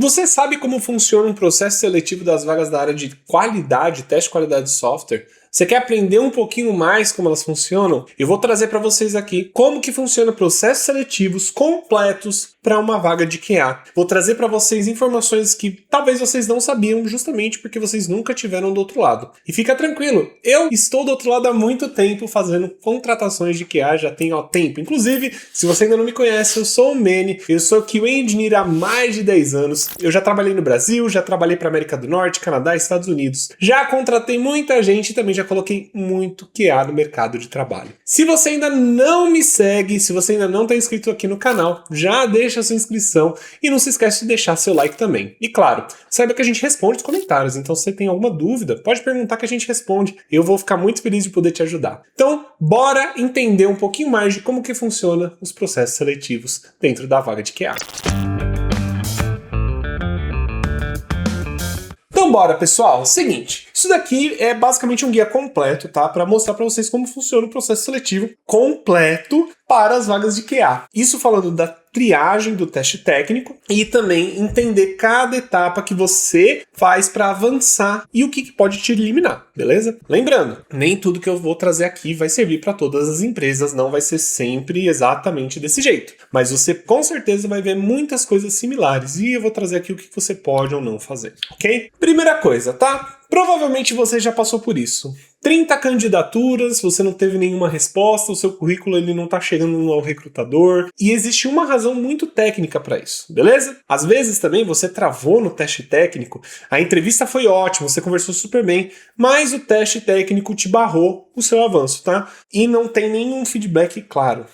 Você sabe como funciona um processo seletivo das vagas da área de qualidade, teste de qualidade de software? Você quer aprender um pouquinho mais como elas funcionam? Eu vou trazer para vocês aqui como que funciona processos seletivos completos para uma vaga de QA. Vou trazer para vocês informações que talvez vocês não sabiam, justamente porque vocês nunca tiveram do outro lado. E fica tranquilo, eu estou do outro lado há muito tempo fazendo contratações de QA, já tenho tempo. Inclusive, se você ainda não me conhece, eu sou o Manny, eu sou QA Engineer há mais de 10 anos. Eu já trabalhei no Brasil, já trabalhei para América do Norte, Canadá e Estados Unidos. Já contratei muita gente e também já coloquei muito QA no mercado de trabalho. Se você ainda não me segue, se você ainda não está inscrito aqui no canal, já deixa a sua inscrição e não se esquece de deixar seu like também. E claro, saiba que a gente responde os comentários, então se você tem alguma dúvida, pode perguntar que a gente responde. Eu vou ficar muito feliz de poder te ajudar. Então, bora entender um pouquinho mais de como que funciona os processos seletivos dentro da vaga de QA. Então bora, pessoal. Seguinte, isso daqui é basicamente um guia completo, tá? Para mostrar para vocês como funciona o processo seletivo completo para as vagas de QA. Isso falando da triagem do teste técnico e também entender cada etapa que você faz para avançar e o que pode te eliminar, beleza? Lembrando, nem tudo que eu vou trazer aqui vai servir para todas as empresas, não vai ser sempre exatamente desse jeito. Mas você com certeza vai ver muitas coisas similares e eu vou trazer aqui o que você pode ou não fazer, ok? Primeira coisa, tá? Provavelmente você já passou por isso. 30 candidaturas, você não teve nenhuma resposta, o seu currículo ele não está chegando ao recrutador e existe uma razão muito técnica para isso, beleza? Às vezes também você travou no teste técnico, a entrevista foi ótima, você conversou super bem, mas o teste técnico te barrou o seu avanço, tá? E não tem nenhum feedback claro.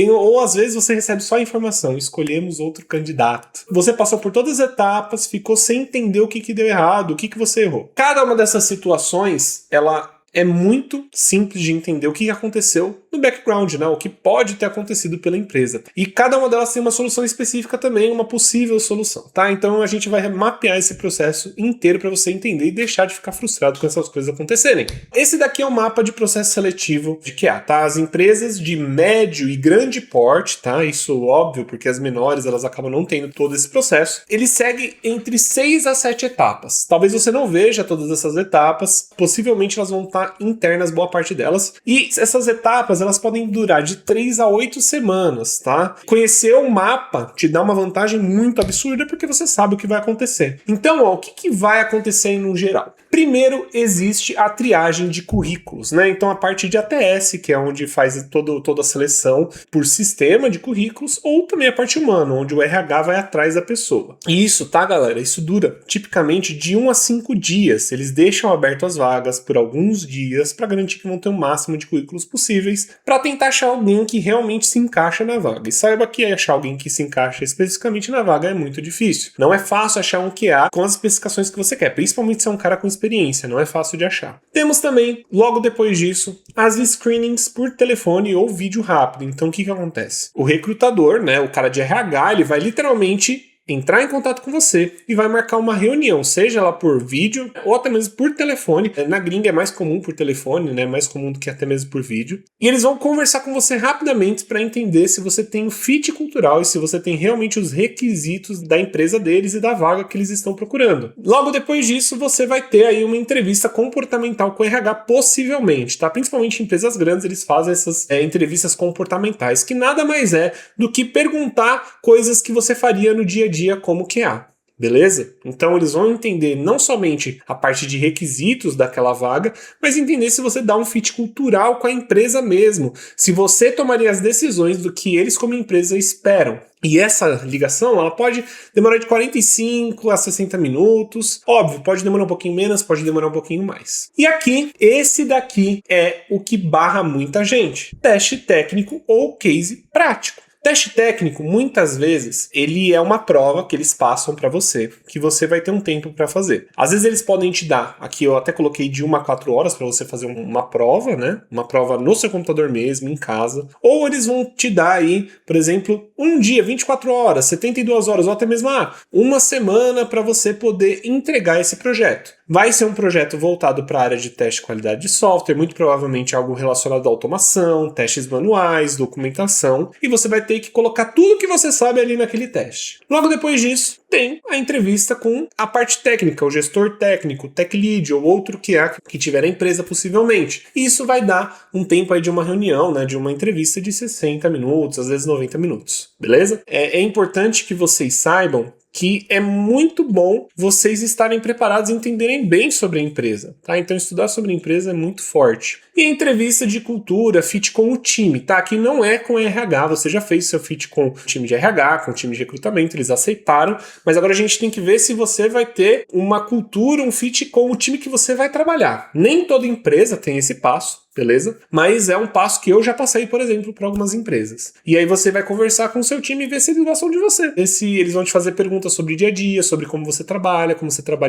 Ou às vezes você recebe só a informação, escolhemos outro candidato. Você passou por todas as etapas, ficou sem entender o que deu errado, o que você errou. Cada uma dessas situações, ela é muito simples de entender o que aconteceu no background, né? O que pode ter acontecido pela empresa. E cada uma delas tem uma solução específica também, uma possível solução, tá? Então a gente vai mapear esse processo inteiro para você entender e deixar de ficar frustrado com essas coisas acontecerem. Esse daqui é o mapa de processo seletivo de QA, tá? As empresas de médio e grande porte, tá? Isso óbvio, porque as menores elas acabam não tendo todo esse processo. Ele segue entre 6 a 7 etapas. Talvez você não veja todas essas etapas, possivelmente elas vão estar internas, boa parte delas. E essas etapas, elas podem durar de 3 a 8 semanas, tá? Conhecer o mapa te dá uma vantagem muito absurda porque você sabe o que vai acontecer. Então, o que vai acontecer no geral? Primeiro, existe a triagem de currículos, né? Então, a parte de ATS, que é onde faz toda a seleção por sistema de currículos, ou também a parte humana, onde o RH vai atrás da pessoa. E isso, tá, galera? Isso dura tipicamente de 1 a 5 dias. Eles deixam aberto as vagas por alguns dias para garantir que vão ter o máximo de currículos possíveis para tentar achar alguém que realmente se encaixa na vaga. E saiba que achar alguém que se encaixa especificamente na vaga é muito difícil. Não é fácil achar um QA com as especificações que você quer, principalmente se é um cara com experiência, não é fácil de achar. Temos também, logo depois disso, as screenings por telefone ou vídeo rápido. Então o que acontece? O recrutador, né, o cara de RH, ele vai literalmente entrar em contato com você e vai marcar uma reunião, seja lá por vídeo ou até mesmo por telefone. Na gringa é mais comum por telefone, né? Mais comum do que até mesmo por vídeo. E eles vão conversar com você rapidamente para entender se você tem o fit cultural e se você tem realmente os requisitos da empresa deles e da vaga que eles estão procurando. Logo depois disso, você vai ter aí uma entrevista comportamental com o RH, possivelmente, tá? Principalmente em empresas grandes, eles fazem essas entrevistas comportamentais, que nada mais é do que perguntar coisas que você faria no dia a dia como QA, beleza? Então eles vão entender não somente a parte de requisitos daquela vaga, mas entender se você dá um fit cultural com a empresa mesmo, se você tomaria as decisões do que eles como empresa esperam. E essa ligação, ela pode demorar de 45 a 60 minutos. Óbvio, pode demorar um pouquinho menos, pode demorar um pouquinho mais. E aqui, esse daqui é o que barra muita gente. Teste técnico ou case prático. Teste técnico, muitas vezes, ele é uma prova que eles passam para você, que você vai ter um tempo para fazer. Às vezes eles podem te dar, aqui eu até coloquei de 1 a 4 horas para você fazer uma prova, né? Uma prova no seu computador mesmo, em casa. Ou eles vão te dar aí, por exemplo, um dia, 24 horas, 72 horas, ou até mesmo uma semana para você poder entregar esse projeto. Vai ser um projeto voltado para a área de teste de qualidade de software, muito provavelmente algo relacionado à automação, testes manuais, documentação, e você vai ter que colocar tudo que você sabe ali naquele teste. Logo depois disso, tem a entrevista com a parte técnica, o gestor técnico, tech lead ou outro QA que tiver a empresa possivelmente. E isso vai dar um tempo aí de uma reunião, né, de uma entrevista de 60 minutos, às vezes 90 minutos, beleza? É importante que vocês saibam que é muito bom vocês estarem preparados e entenderem bem sobre a empresa, tá? Então estudar sobre a empresa é muito forte. E a entrevista de cultura, fit com o time, tá? Que não é com RH, você já fez seu fit com o time de RH, com o time de recrutamento, eles aceitaram, mas agora a gente tem que ver se você vai ter uma cultura, um fit com o time que você vai trabalhar. Nem toda empresa tem esse passo, beleza? Mas é um passo que eu já passei, por exemplo, para algumas empresas. E aí você vai conversar com o seu time e ver se eles gostam de você. Ver se eles vão te fazer perguntas sobre dia a dia, sobre como você trabalha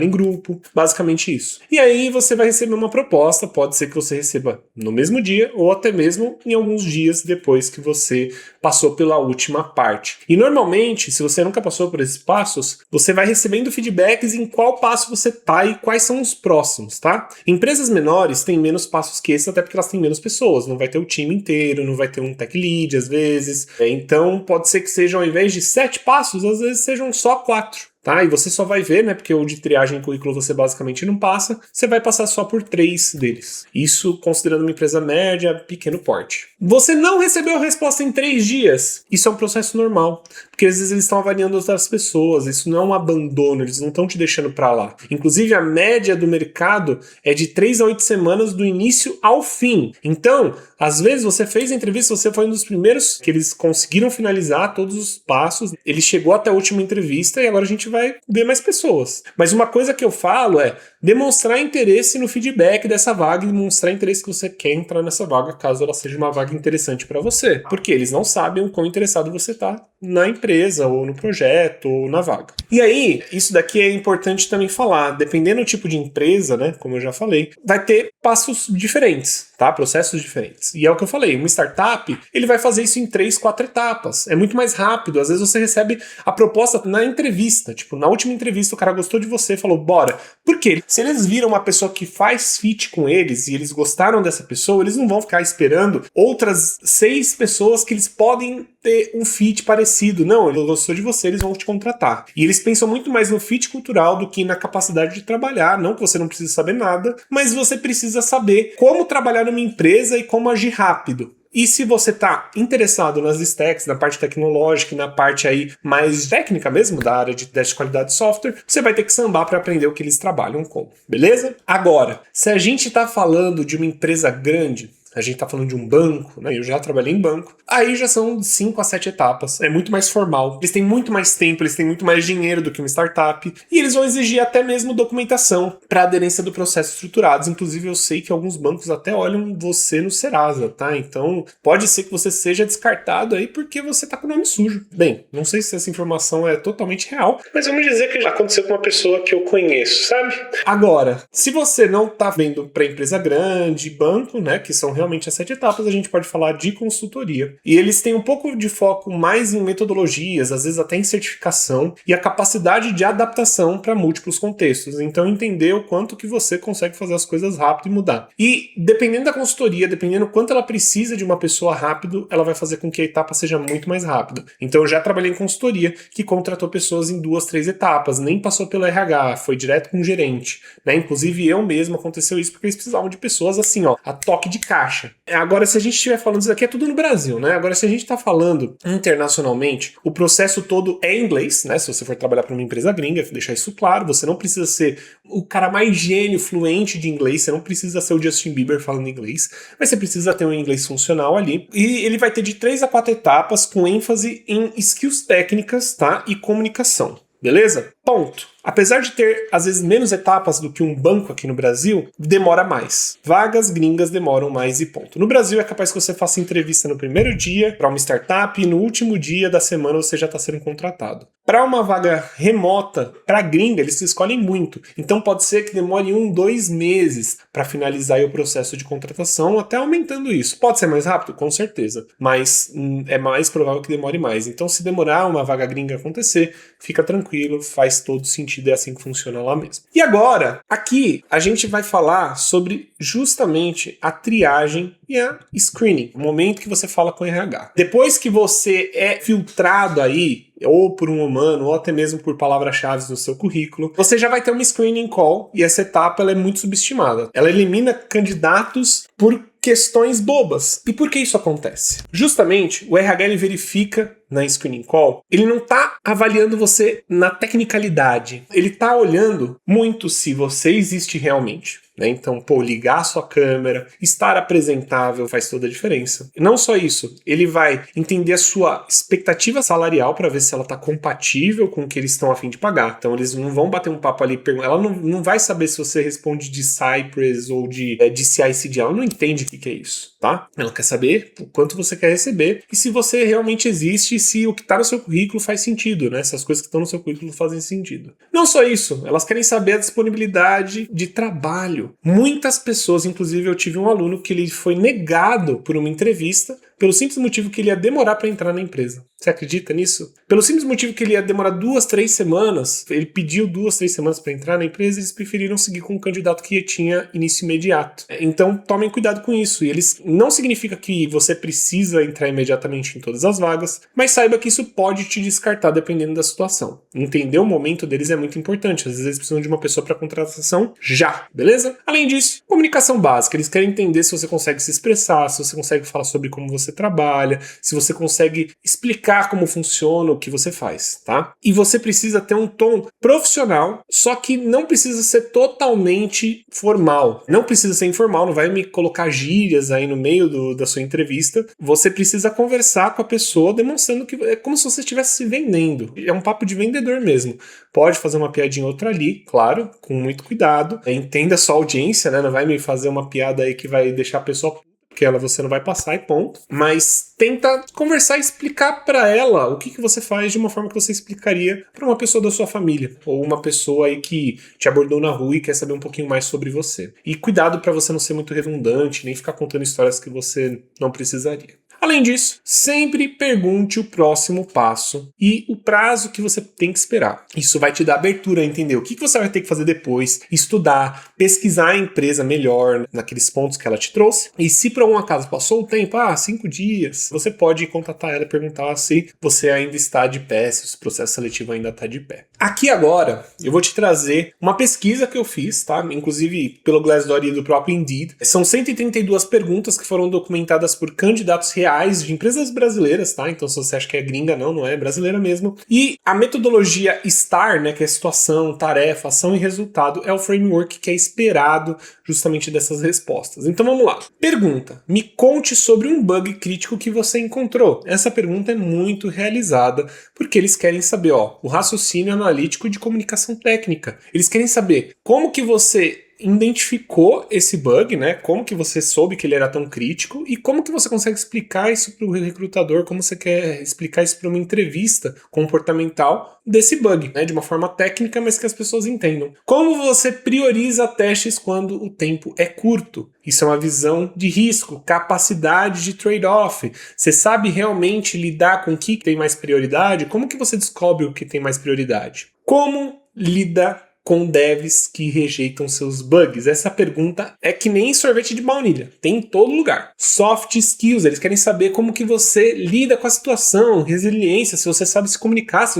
em grupo, basicamente isso. E aí você vai receber uma proposta, pode ser que você receba no mesmo dia ou até mesmo em alguns dias depois que você passou pela última parte. E normalmente, se você nunca passou por esses passos, você vai recebendo feedbacks em qual passo você tá e quais são os próximos, tá? Empresas menores têm menos passos que esses, até porque elas têm menos pessoas, não vai ter o time inteiro, não vai ter um tech lead às vezes, então pode ser que sejam, ao invés de 7 passos, às vezes sejam só 4. Tá? E você só vai ver, né, porque o de triagem em currículo você basicamente não passa, você vai passar só por 3 deles. Isso considerando uma empresa média, pequeno porte. Você não recebeu a resposta em 3 dias. Isso é um processo normal, porque às vezes eles estão avaliando outras pessoas, isso não é um abandono, eles não estão te deixando pra lá. Inclusive a média do mercado é de 3 a 8 semanas do início ao fim. Então, às vezes você fez a entrevista, você foi um dos primeiros que eles conseguiram finalizar todos os passos, ele chegou até a última entrevista e agora a gente vai ver mais pessoas. Mas uma coisa que eu falo é demonstrar interesse no feedback dessa vaga e demonstrar interesse que você quer entrar nessa vaga, caso ela seja uma vaga interessante para você. Porque eles não sabem o quão interessado você está na empresa, ou no projeto, ou na vaga. E aí, isso daqui é importante também falar. Dependendo do tipo de empresa, né, como eu já falei, vai ter passos diferentes, tá? Processos diferentes. E é o que eu falei, uma startup, ele vai fazer isso em 3, 4 etapas. É muito mais rápido. Às vezes você recebe a proposta na entrevista. Tipo, na última entrevista o cara gostou de você, falou, bora. Por quê? Se eles viram uma pessoa que faz fit com eles e eles gostaram dessa pessoa, eles não vão ficar esperando outras 6 pessoas que eles podem ter um fit parecido. Não, ele gostou de você, eles vão te contratar. E eles pensam muito mais no fit cultural do que na capacidade de trabalhar. Não que você não precisa saber nada, mas você precisa saber como trabalhar numa empresa e como agir rápido. E se você está interessado nas stacks, na parte tecnológica e na parte aí mais técnica mesmo, da área de teste de qualidade de software, você vai ter que sambar para aprender o que eles trabalham com, beleza? Agora, se a gente está falando de uma empresa grande, a gente tá falando de um banco, né? Eu já trabalhei em banco. Aí já são 5 a 7 etapas. É muito mais formal. Eles têm muito mais tempo, eles têm muito mais dinheiro do que uma startup. E eles vão exigir até mesmo documentação para aderência do processo estruturados. Inclusive, eu sei que alguns bancos até olham você no Serasa, tá? Então, pode ser que você seja descartado aí porque você tá com o nome sujo. Bem, não sei se essa informação é totalmente real, mas vamos dizer que já aconteceu com uma pessoa que eu conheço, sabe? Agora, se você não tá vendo para empresa grande, banco, né, que são realmente as 7 etapas, a gente pode falar de consultoria. E eles têm um pouco de foco mais em metodologias, às vezes até em certificação, e a capacidade de adaptação para múltiplos contextos. Então, entender o quanto que você consegue fazer as coisas rápido e mudar. E, dependendo da consultoria, dependendo do quanto ela precisa de uma pessoa rápido, ela vai fazer com que a etapa seja muito mais rápida. Então, eu já trabalhei em consultoria que contratou pessoas em 2, 3 etapas, nem passou pelo RH, foi direto com o gerente, né? Inclusive, eu mesmo aconteceu isso porque eles precisavam de pessoas assim, ó, a toque de caixa. Agora, se a gente estiver falando, isso aqui é tudo no Brasil, né? Agora, se a gente está falando internacionalmente, o processo todo é em inglês, né? Se você for trabalhar para uma empresa gringa, deixar isso claro, você não precisa ser o cara mais gênio, fluente de inglês, você não precisa ser o Justin Bieber falando inglês, mas você precisa ter um inglês funcional ali. E ele vai ter de 3 a 4 etapas com ênfase em skills técnicas, tá? E comunicação. Beleza? Ponto. Apesar de ter, às vezes, menos etapas do que um banco aqui no Brasil, demora mais. Vagas gringas demoram mais e ponto. No Brasil, é capaz que você faça entrevista no primeiro dia para uma startup e no último dia da semana você já está sendo contratado. Para uma vaga remota, para gringa, eles se escolhem muito. Então pode ser que demore 1, 2 meses para finalizar aí o processo de contratação, até aumentando isso. Pode ser mais rápido? Com certeza. Mas é mais provável que demore mais. Então, se demorar uma vaga gringa acontecer, fica tranquilo, faz todo sentido sentido, é assim que funciona lá mesmo. E agora, aqui, a gente vai falar sobre justamente a triagem e a screening, o momento que você fala com o RH. Depois que você é filtrado aí, ou por um humano, ou até mesmo por palavras-chave no seu currículo, você já vai ter uma screening call, e essa etapa ela é muito subestimada. Ela elimina candidatos por questões bobas. E por que isso acontece? Justamente, o RH ele verifica na screening call, ele não está avaliando você na tecnicalidade, ele está olhando muito se você existe realmente. Então, ligar a sua câmera, estar apresentável faz toda a diferença. E não só isso, ele vai entender a sua expectativa salarial para ver se ela está compatível com o que eles estão a fim de pagar. Então, eles não vão bater um papo ali, ela não vai saber se você responde de Cypress ou de CI/CD, ela não entende o que é isso, tá? Ela quer saber o quanto você quer receber e se você realmente existe e se o que está no seu currículo faz sentido, né? Se as coisas que estão no seu currículo fazem sentido. Não só isso, elas querem saber a disponibilidade de trabalho. Muitas pessoas, inclusive eu tive um aluno que ele foi negado por uma entrevista pelo simples motivo que ele ia demorar para entrar na empresa. Você acredita nisso? Pelo simples motivo que ele ia demorar 2-3 semanas, ele pediu 2-3 semanas para entrar na empresa, eles preferiram seguir com um candidato que tinha início imediato. Então tomem cuidado com isso. E eles não significa que você precisa entrar imediatamente em todas as vagas, mas saiba que isso pode te descartar dependendo da situação. Entender o momento deles é muito importante. Às vezes eles precisam de uma pessoa para contratação já, beleza? Além disso, comunicação básica. Eles querem entender se você consegue se expressar, se você consegue falar sobre como você trabalha, se você consegue explicar como funciona o que você faz, tá? E você precisa ter um tom profissional, só que não precisa ser totalmente formal. Não precisa ser informal, não vai me colocar gírias aí no meio da sua entrevista. Você precisa conversar com a pessoa demonstrando que é como se você estivesse se vendendo. É um papo de vendedor mesmo. Pode fazer uma piadinha outra ali, claro, com muito cuidado. Entenda a sua audiência, né? Não vai me fazer uma piada aí que vai deixar a pessoa porque você não vai passar e ponto. Mas tenta conversar e explicar para ela o que você faz de uma forma que você explicaria para uma pessoa da sua família ou uma pessoa aí que te abordou na rua e quer saber um pouquinho mais sobre você. E cuidado para você não ser muito redundante, nem ficar contando histórias que você não precisaria. Além disso, sempre pergunte o próximo passo e o prazo que você tem que esperar. Isso vai te dar abertura a entender o que você vai ter que fazer depois, estudar, pesquisar a empresa melhor naqueles pontos que ela te trouxe. E se por algum acaso passou o tempo, 5 dias, você pode contatar ela e perguntar se você ainda está de pé, se o processo seletivo ainda está de pé. Aqui agora, eu vou te trazer uma pesquisa que eu fiz, tá? Inclusive pelo Glassdoor e do próprio Indeed. São 132 perguntas que foram documentadas por candidatos reais de empresas brasileiras, tá? Então se você acha que é gringa, não é brasileira mesmo. E a metodologia STAR, né, que é situação, tarefa, ação e resultado, é o framework que é esperado justamente dessas respostas. Então vamos lá. Pergunta: me conte sobre um bug crítico que você encontrou. Essa pergunta é muito realizada, porque eles querem saber, o raciocínio analítico de comunicação técnica. Eles querem saber como que você identificou esse bug, né? Como que você soube que ele era tão crítico e como que você consegue explicar isso para o recrutador, como você quer explicar isso para uma entrevista comportamental desse bug, né? De uma forma técnica, mas que as pessoas entendam. Como você prioriza testes quando o tempo é curto? Isso é uma visão de risco, capacidade de trade-off. Você sabe realmente lidar com o que tem mais prioridade? Como que você descobre o que tem mais prioridade? Como lida com devs que rejeitam seus bugs? Essa pergunta é que nem sorvete de baunilha, tem em todo lugar. Soft skills, eles querem saber como que você lida com a situação, resiliência, se você sabe se comunicar, se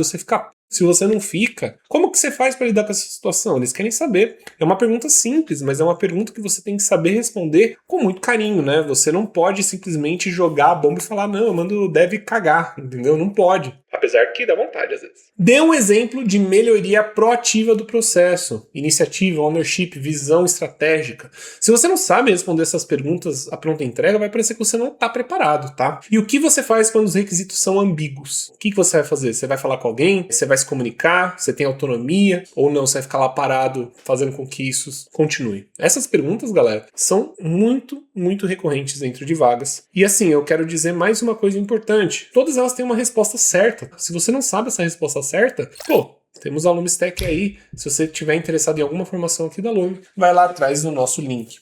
você não fica, como que você faz para lidar com essa situação? Eles querem saber. É uma pergunta simples, mas é uma pergunta que você tem que saber responder com muito carinho, né? Você não pode simplesmente jogar a bomba e falar, não, eu mando o dev cagar, entendeu? Não pode. Apesar que dá vontade às vezes. Dê um exemplo de melhoria proativa do processo. Iniciativa, ownership, visão estratégica. Se você não sabe responder essas perguntas à pronta entrega, vai parecer que você não está preparado, tá? E o que você faz quando os requisitos são ambíguos? O que você vai fazer? Você vai falar com alguém? Você vai se comunicar? Você tem autonomia? Ou não? Você vai ficar lá parado fazendo com que isso continue? Essas perguntas, galera, são muito, muito recorrentes dentro de vagas. E assim, eu quero dizer mais uma coisa importante. Todas elas têm uma resposta certa. Se você não sabe essa resposta certa, temos a Lume Stack aí. Se você estiver interessado em alguma formação aqui da Lume, vai lá atrás no nosso link.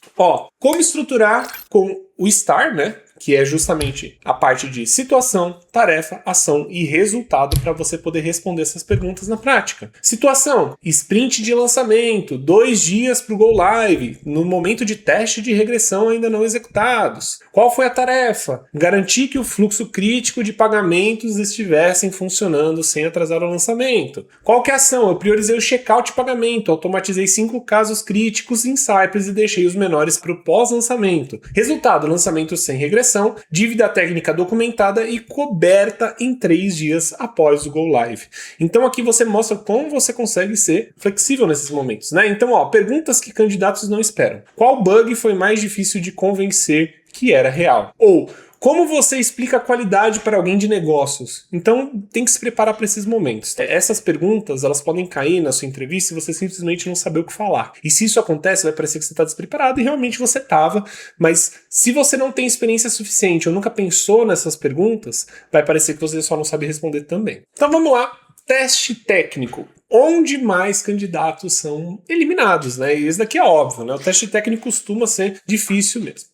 Como estruturar com o STAR, né? que é justamente a parte de situação, tarefa, ação e resultado para você poder responder essas perguntas na prática. Situação, sprint de lançamento, 2 dias para o Go Live, no momento de teste de regressão ainda não executados. Qual foi a tarefa? Garantir que o fluxo crítico de pagamentos estivessem funcionando sem atrasar o lançamento. Qual que é a ação? Eu priorizei o checkout de pagamento, automatizei 5 casos críticos em Cypress e deixei os menores para o pós-lançamento. Resultado, lançamento sem regressão, dívida técnica documentada e coberta em 3 dias após o Go Live. Então aqui você mostra como você consegue ser flexível nesses momentos, né? Então, perguntas que candidatos não esperam. Qual bug foi mais difícil de convencer que era real? Ou como você explica a qualidade para alguém de negócios? Então, tem que se preparar para esses momentos. Essas perguntas, elas podem cair na sua entrevista e você simplesmente não saber o que falar. E se isso acontece, vai parecer que você está despreparado e realmente você estava. Mas se você não tem experiência suficiente ou nunca pensou nessas perguntas, vai parecer que você só não sabe responder também. Então, vamos lá. Teste técnico. Onde mais candidatos são eliminados, né? E isso daqui é óbvio, né? O teste técnico costuma ser difícil mesmo.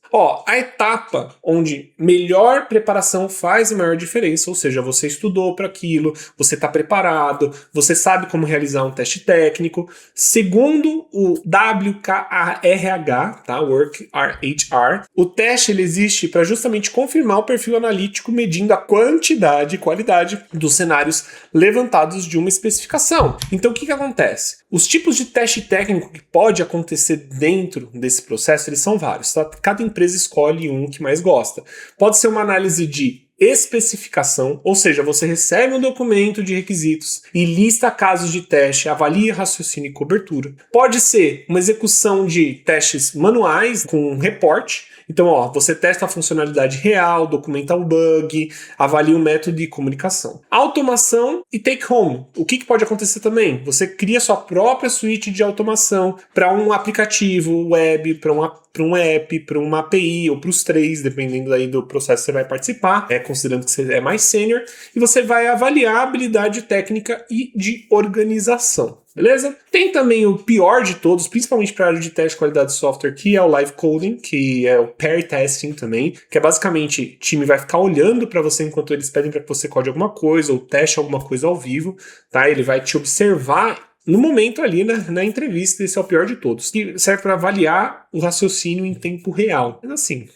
A etapa onde melhor preparação faz a maior diferença, ou seja, você estudou para aquilo, você está preparado, você sabe como realizar um teste técnico. Segundo o WKRH, tá? WorkRHR, o teste ele existe para justamente confirmar o perfil analítico medindo a quantidade e qualidade dos cenários levantados de uma especificação. Então, o que acontece? Os tipos de teste técnico que pode acontecer dentro desse processo, eles são vários, tá? Cada empresa escolhe um que mais gosta. Pode ser uma análise de especificação, ou seja, você recebe um documento de requisitos e lista casos de teste, avalia raciocínio e cobertura. Pode ser uma execução de testes manuais com um reporte. Então, você testa a funcionalidade real, documenta o bug, avalia o método de comunicação. Automação e take home. O que pode acontecer também? Você cria sua própria suíte de automação para um aplicativo web, para um app, para uma API ou para os 3, dependendo aí do processo que você vai participar, considerando que você é mais sênior, e você vai avaliar a habilidade técnica e de organização. Beleza? Tem também o pior de todos, principalmente para a área de teste de qualidade de software, que é o live coding, que é o pair testing também, que é basicamente o time vai ficar olhando para você enquanto eles pedem para que você code alguma coisa ou teste alguma coisa ao vivo, tá? Ele vai te observar no momento ali, na entrevista. Esse é o pior de todos, que serve para avaliar o raciocínio em tempo real. Mas assim...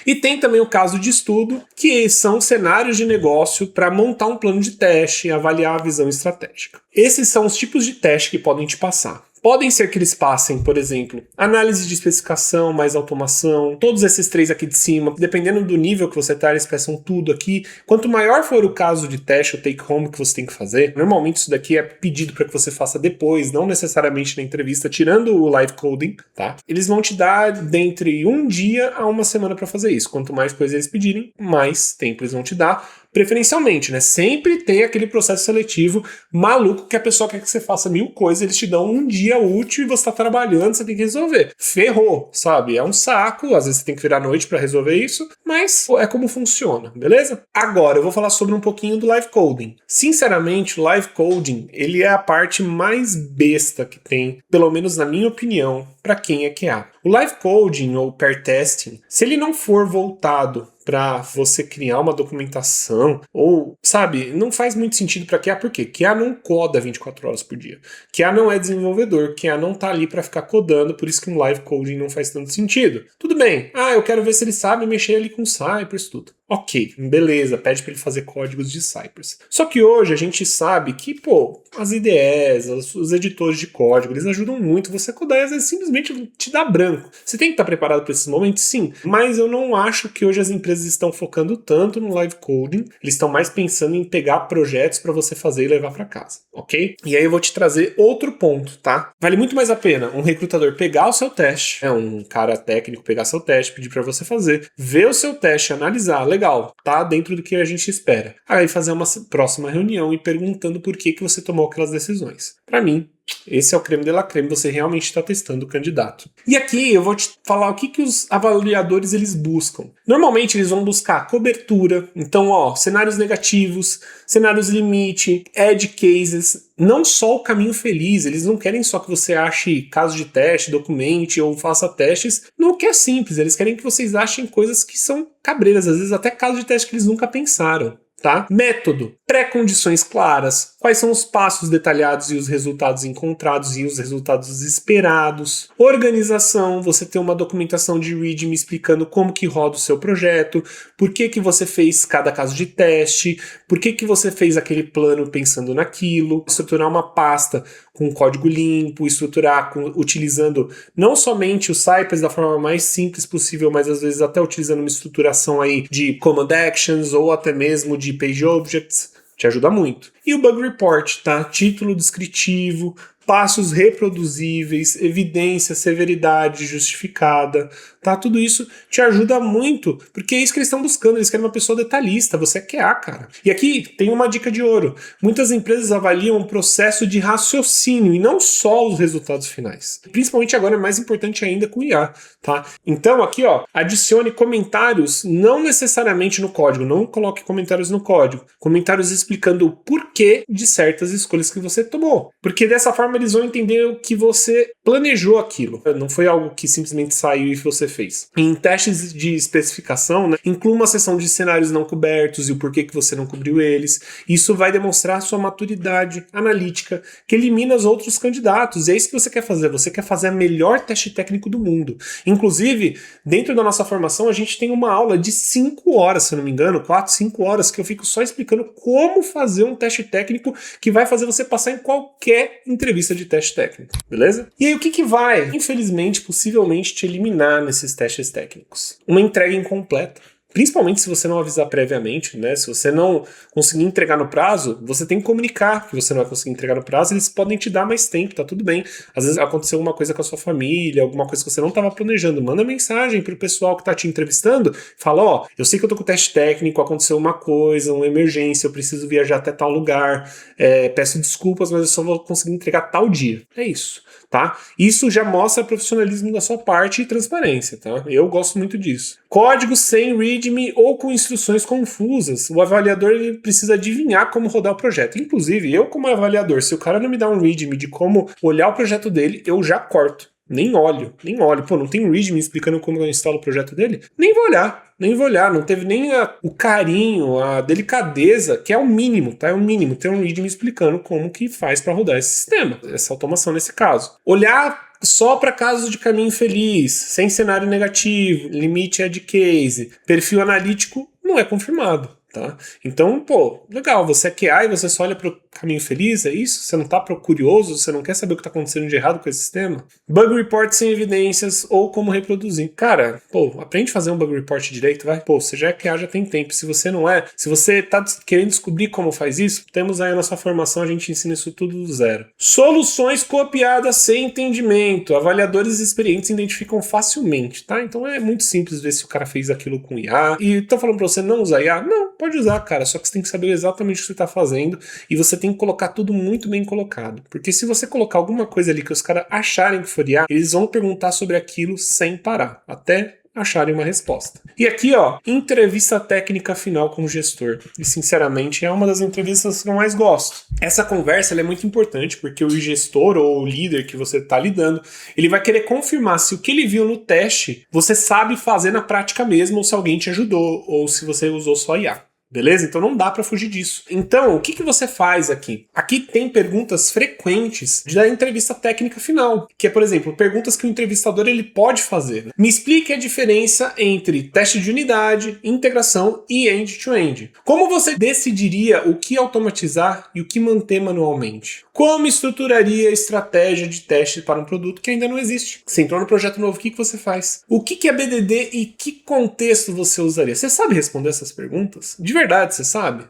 E tem também o caso de estudo, que são cenários de negócio para montar um plano de teste e avaliar a visão estratégica. Esses são os tipos de teste que podem te passar. Podem ser que eles passem, por exemplo, análise de especificação, mais automação, todos esses 3 aqui de cima, dependendo do nível que você está, eles peçam tudo aqui. Quanto maior for o caso de teste, o take home que você tem que fazer, normalmente isso daqui é pedido para que você faça depois, não necessariamente na entrevista, tirando o live coding, tá? Eles vão te dar dentre 1 dia a 1 semana para fazer isso. Quanto mais coisa eles pedirem, mais tempo eles vão te dar. Preferencialmente, né? Sempre tem aquele processo seletivo maluco que a pessoa quer que você faça 1000 coisas, eles te dão 1 dia útil e você tá trabalhando, você tem que resolver. Ferrou, sabe? É um saco, às vezes você tem que virar à noite para resolver isso, mas é como funciona, beleza? Agora, eu vou falar sobre um pouquinho do live coding. Sinceramente, o live coding, ele é a parte mais besta que tem, pelo menos na minha opinião, para quem é QA. O live coding ou pair testing, se ele não for voltado para você criar uma documentação, ou, sabe, não faz muito sentido para QA, por quê? QA não coda 24 horas por dia. QA não é desenvolvedor, QA não tá ali para ficar codando, por isso que um live coding não faz tanto sentido. Tudo bem, eu quero ver se ele sabe mexer ali com Cypress, tudo. Ok, beleza, pede para ele fazer códigos de Cypress. Só que hoje a gente sabe que, as IDEs, os editores de código, eles ajudam muito você a codar e às vezes simplesmente te dá branco. Você tem que estar preparado para esses momentos? Sim, mas eu não acho que hoje as empresas estão focando tanto no live coding, eles estão mais pensando em pegar projetos para você fazer e levar para casa, ok? E aí eu vou te trazer outro ponto, tá? Vale muito mais a pena um recrutador pegar o seu teste, um cara técnico pegar seu teste, pedir para você fazer, ver o seu teste, analisar, legal, tá dentro do que a gente espera. Aí fazer uma próxima reunião e perguntando por que você tomou aquelas decisões. Para mim, esse é o creme de la creme, você realmente está testando o candidato. E aqui eu vou te falar o que os avaliadores eles buscam. Normalmente eles vão buscar cobertura, então cenários negativos, cenários limite, edge cases, não só o caminho feliz, eles não querem só que você ache caso de teste, documente ou faça testes, no que é simples, eles querem que vocês achem coisas que são cabreiras, às vezes até caso de teste que eles nunca pensaram. Tá? Método, pré-condições claras, quais são os passos detalhados e os resultados encontrados e os resultados esperados. Organização, você tem uma documentação de README explicando como que roda o seu projeto, por que você fez cada caso de teste, por que você fez aquele plano pensando naquilo, estruturar uma pasta com código limpo, utilizando não somente o Cypress da forma mais simples possível, mas às vezes até utilizando uma estruturação aí de Command Actions ou até mesmo de Page Objects, te ajuda muito. E o Bug Report, tá? Título descritivo, passos reproduzíveis, evidência, severidade justificada, tá? Tudo isso te ajuda muito, porque é isso que eles estão buscando, eles querem uma pessoa detalhista, você é QA, cara. E aqui tem uma dica de ouro, muitas empresas avaliam o processo de raciocínio e não só os resultados finais. Principalmente agora é mais importante ainda com IA, tá? Então aqui, adicione comentários, não necessariamente no código, não coloque comentários no código, comentários explicando o porquê de certas escolhas que você tomou, porque dessa forma eles vão entender o que você planejou aquilo. Não foi algo que simplesmente saiu e você fez. Em testes de especificação, né, inclua uma seção de cenários não cobertos e o porquê que você não cobriu eles. Isso vai demonstrar a sua maturidade analítica, que elimina os outros candidatos. E é isso que você quer fazer. Você quer fazer a melhor teste técnico do mundo. Inclusive, dentro da nossa formação, a gente tem uma aula de 5 horas, se eu não me engano, 4, 5 horas, que eu fico só explicando como fazer um teste técnico que vai fazer você passar em qualquer entrevista de teste técnico, beleza? E aí o que vai, infelizmente, possivelmente te eliminar nesses testes técnicos? Uma entrega incompleta. Principalmente se você não avisar previamente, né? Se você não conseguir entregar no prazo, você tem que comunicar que você não vai conseguir entregar no prazo, eles podem te dar mais tempo, tá tudo bem. Às vezes aconteceu alguma coisa com a sua família, alguma coisa que você não estava planejando, manda mensagem pro pessoal que tá te entrevistando, fala, eu sei que eu tô com teste técnico, aconteceu uma coisa, uma emergência, eu preciso viajar até tal lugar, peço desculpas, mas eu só vou conseguir entregar tal dia. É isso. Tá? Isso já mostra profissionalismo da sua parte e transparência, tá? Eu gosto muito disso. Código sem README ou com instruções confusas. O avaliador ele precisa adivinhar como rodar o projeto. Inclusive, eu como avaliador, se o cara não me dá um README de como olhar o projeto dele, eu já corto. Nem olho. Pô, não tem um README explicando como eu instalo o projeto dele? Nem vou olhar. Não teve nem o carinho, a delicadeza, que é o mínimo, tá? É o mínimo. Ter um README explicando como que faz para rodar esse sistema, essa automação nesse caso. Olhar só para casos de caminho feliz, sem cenário negativo, limite edge case, perfil analítico não é confirmado. Tá? Então, legal, você é QA e você só olha para o caminho feliz, é isso? Você não tá curioso, você não quer saber o que está acontecendo de errado com esse sistema? Bug report sem evidências ou como reproduzir. Cara, aprende a fazer um bug report direito, vai? Você já é QA, já tem tempo. Se você não é, se você tá querendo descobrir como faz isso, temos aí a nossa formação, a gente ensina isso tudo do zero. Soluções copiadas sem entendimento. Avaliadores experientes identificam facilmente, tá? Então é muito simples ver se o cara fez aquilo com IA. E estão falando para você não usar IA? Não, pode usar, cara, só que você tem que saber exatamente o que você está fazendo e você tem que colocar tudo muito bem colocado. Porque se você colocar alguma coisa ali que os caras acharem que for IA, eles vão perguntar sobre aquilo sem parar, até acharem uma resposta. E aqui, entrevista técnica final com o gestor. E, sinceramente, é uma das entrevistas que eu mais gosto. Essa conversa ela é muito importante porque o gestor ou o líder que você está lidando, ele vai querer confirmar se o que ele viu no teste você sabe fazer na prática mesmo ou se alguém te ajudou ou se você usou só IA. Beleza? Então não dá para fugir disso. Então, o que você faz aqui? Aqui tem perguntas frequentes da entrevista técnica final, que é, por exemplo, perguntas que o entrevistador ele pode fazer. Me explique a diferença entre teste de unidade, integração e end-to-end. Como você decidiria o que automatizar e o que manter manualmente? Como estruturaria a estratégia de teste para um produto que ainda não existe? Você entrou no projeto novo, o que você faz? O que é BDD e que contexto você usaria? Você sabe responder essas perguntas? De verdade, você sabe?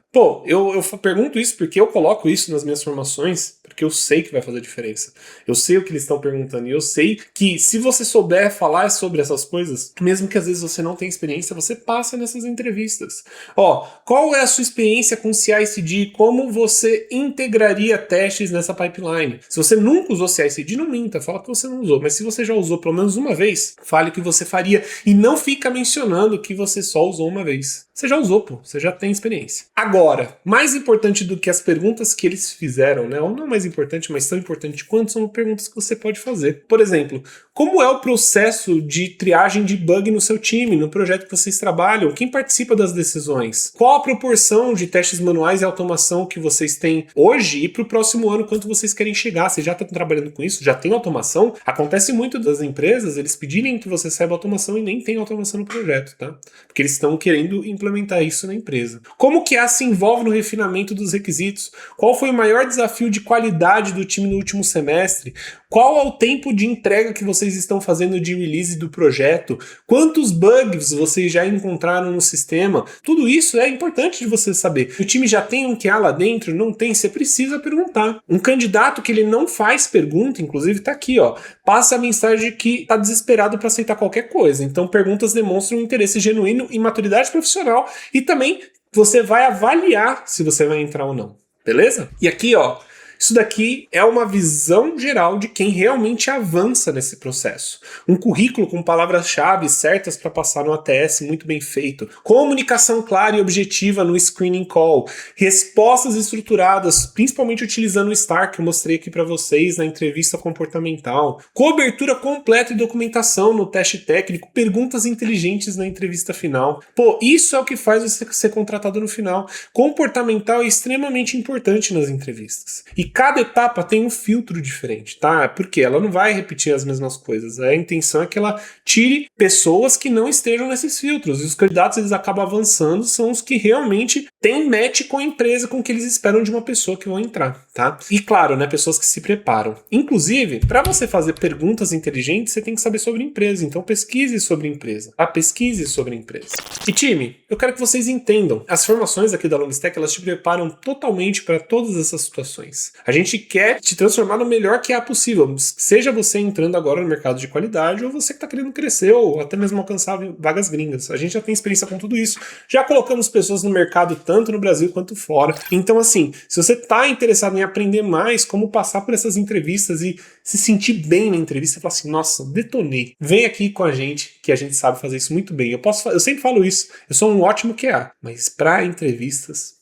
Eu pergunto isso porque eu coloco isso nas minhas formações porque eu sei que vai fazer diferença. Eu sei o que eles estão perguntando e eu sei que se você souber falar sobre essas coisas, mesmo que às vezes você não tenha experiência, você passa nessas entrevistas. Ó, qual é a sua experiência com CI/CD? Como você integraria testes nessa pipeline? Se você nunca usou CI/CD, não minta, fala que você não usou, mas se você já usou pelo menos uma vez, fale o que você faria e não fica mencionando que você só usou uma vez. Você já usou, pô, você já tem experiência. Agora, mais importante do que as perguntas que eles fizeram, né? Ou não mais importante, mas tão importante quanto são perguntas que você pode fazer. Por exemplo, como é o processo de triagem de bug no seu time, no projeto que vocês trabalham? Quem participa das decisões? Qual a proporção de testes manuais e automação que vocês têm hoje e para o próximo ano, quanto vocês querem chegar? Vocês já estão trabalhando com isso? Já tem automação? Acontece muito das empresas, eles pedirem que você saiba automação e nem tem automação no projeto, tá? Porque eles estão querendo implementar isso na empresa. Como que a se envolve no refinamento dos requisitos? Qual foi o maior desafio de qualidade do time no último semestre? Qual é o tempo de entrega que vocês estão fazendo de release do projeto? Quantos bugs vocês já encontraram no sistema? Tudo isso é importante de você saber. O time já tem um QA lá dentro? Não tem? Você precisa perguntar. Um candidato que ele não faz pergunta, inclusive tá aqui, ó, passa a mensagem que tá desesperado para aceitar qualquer coisa. Então perguntas demonstram um interesse genuíno e maturidade profissional e também você vai avaliar se você vai entrar ou não. Beleza? E aqui, ó, isso daqui é uma visão geral de quem realmente avança nesse processo. Um currículo com palavras-chave certas para passar no ATS muito bem feito. Comunicação clara e objetiva no screening call. Respostas estruturadas, principalmente utilizando o STAR que eu mostrei aqui para vocês na entrevista comportamental. Cobertura completa e documentação no teste técnico. Perguntas inteligentes na entrevista final. Pô, isso é o que faz você ser contratado no final. Comportamental é extremamente importante nas entrevistas. E cada etapa tem um filtro diferente, tá? Porque ela não vai repetir as mesmas coisas. A intenção é que ela tire pessoas que não estejam nesses filtros. E os candidatos, eles acabam avançando, são os que realmente têm match com a empresa, com o que eles esperam de uma pessoa que vão entrar, tá? E claro, né, pessoas que se preparam. Inclusive, para você fazer perguntas inteligentes, você tem que saber sobre a empresa. Então pesquise sobre a empresa. Pesquise sobre a empresa. E time, eu quero que vocês entendam. As formações aqui da Longstack, elas te preparam totalmente para todas essas situações. A gente quer te transformar no melhor que é possível, seja você entrando agora no mercado de qualidade ou você que está querendo crescer ou até mesmo alcançar vagas gringas. A gente já tem experiência com tudo isso. Já colocamos pessoas no mercado tanto no Brasil quanto fora. Então assim, se você está interessado em aprender mais como passar por essas entrevistas e se sentir bem na entrevista, falar assim, nossa, detonei. Vem aqui com a gente que a gente sabe fazer isso muito bem. Eu sempre falo isso, eu sou um ótimo QA, mas para entrevistas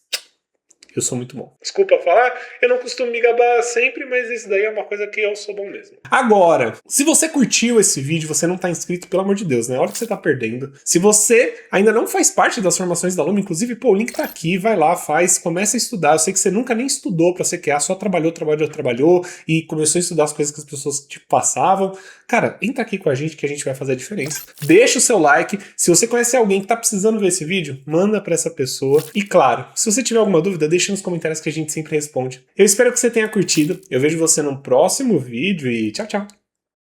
eu sou muito bom. Desculpa falar, eu não costumo me gabar sempre, mas isso daí é uma coisa que eu sou bom mesmo. Agora, se você curtiu esse vídeo, você não tá inscrito, pelo amor de Deus, né? Olha o que você tá perdendo. Se você ainda não faz parte das formações da Luma, inclusive, pô, o link tá aqui, vai lá, faz, começa a estudar. Eu sei que você nunca nem estudou pra CQA, só trabalhou e começou a estudar as coisas que as pessoas te passavam. Cara, entra aqui com a gente que a gente vai fazer a diferença. Deixa o seu like. Se você conhece alguém que tá precisando ver esse vídeo, manda pra essa pessoa. E claro, se você tiver alguma dúvida, deixa nos comentários que a gente sempre responde. Eu espero que você tenha curtido. Eu vejo você no próximo vídeo e tchau, tchau.